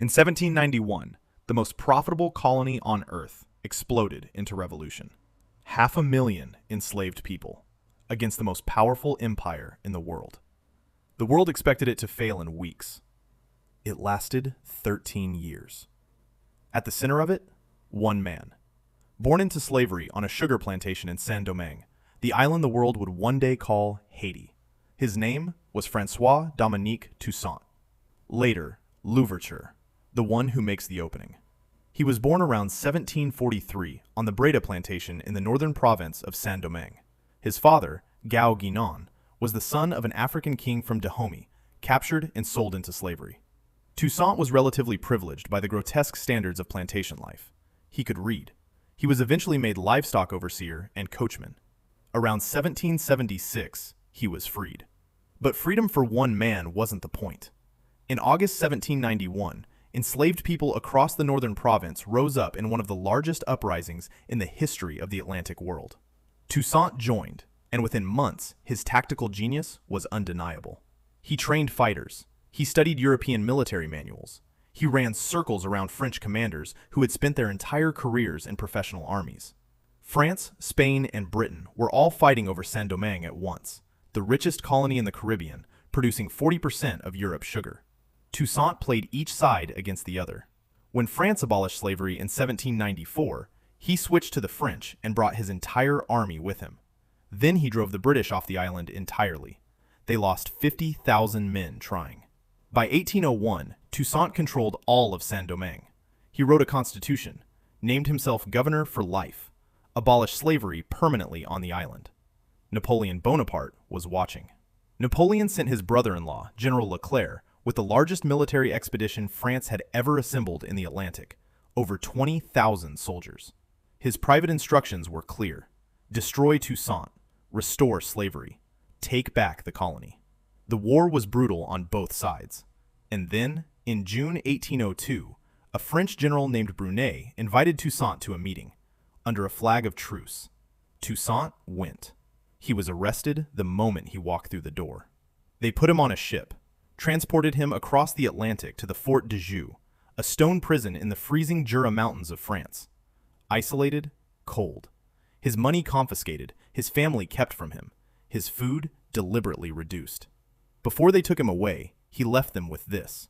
In 1791, the most profitable colony on earth exploded into revolution. 500,000 enslaved people against the most powerful empire in the world. The world expected it to fail in weeks. It lasted 13 years. At the center of it, one man. Born into slavery on a sugar plantation in Saint-Domingue, the island the world would one day call Haiti. His name was François-Dominique Toussaint, later Louverture, the one who makes the opening. He was born around 1743 on the Breda plantation in the northern province of Saint-Domingue. His father, Gao Guinan, was the son of an African king from Dahomey, captured and sold into slavery. Toussaint was relatively privileged by the grotesque standards of plantation life. He could read. He was eventually made livestock overseer and coachman. Around 1776, he was freed. But freedom for one man wasn't the point. In August 1791, enslaved people across the northern province rose up in one of the largest uprisings in the history of the Atlantic world. Toussaint joined, and within months, his tactical genius was undeniable. He trained fighters. He studied European military manuals. He ran circles around French commanders who had spent their entire careers in professional armies. France, Spain, and Britain were all fighting over Saint-Domingue at once, the richest colony in the Caribbean, producing 40% of Europe's sugar. Toussaint played each side against the other. When France abolished slavery in 1794, he switched to the French and brought his entire army with him. Then he drove the British off the island entirely. They lost 50,000 men trying. By 1801, Toussaint controlled all of Saint-Domingue. He wrote a constitution, named himself governor for life, abolished slavery permanently on the island. Napoleon Bonaparte was watching. Napoleon sent his brother-in-law, General Leclerc, with the largest military expedition France had ever assembled in the Atlantic, over 20,000 soldiers. His private instructions were clear: destroy Toussaint, restore slavery, take back the colony. The war was brutal on both sides. And then, in June 1802, a French general named Brunet invited Toussaint to a meeting, under a flag of truce. Toussaint went. He was arrested the moment he walked through the door. They put him on a ship, transported him across the Atlantic to the Fort de Joux, a stone prison in the freezing Jura Mountains of France. Isolated, cold. His money confiscated, his family kept from him, his food deliberately reduced. Before they took him away, he left them with this: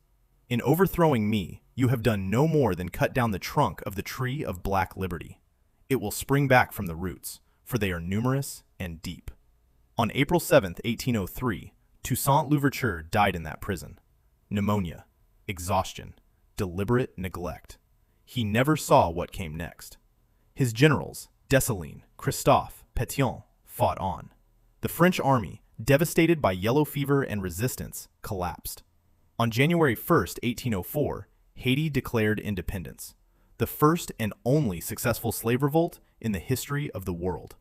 in overthrowing me, you have done no more than cut down the trunk of the tree of black liberty. It will spring back from the roots, for they are numerous and deep. On April 7, 1803, Toussaint Louverture died in that prison. Pneumonia, exhaustion, deliberate neglect. He never saw what came next. His generals, Dessalines, Christophe, Pétion, fought on. The French army, devastated by yellow fever and resistance, collapsed. On January 1, 1804, Haiti declared independence, the first and only successful slave revolt in the history of the world,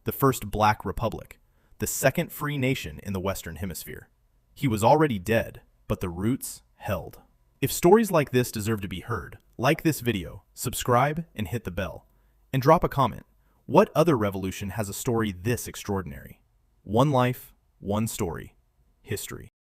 the first black republic, the second free nation in the Western Hemisphere. He was already dead, but the roots held. If stories like this deserve to be heard, like this video, subscribe and hit the bell, and drop a comment. What other revolution has a story this extraordinary? One life, one story, history.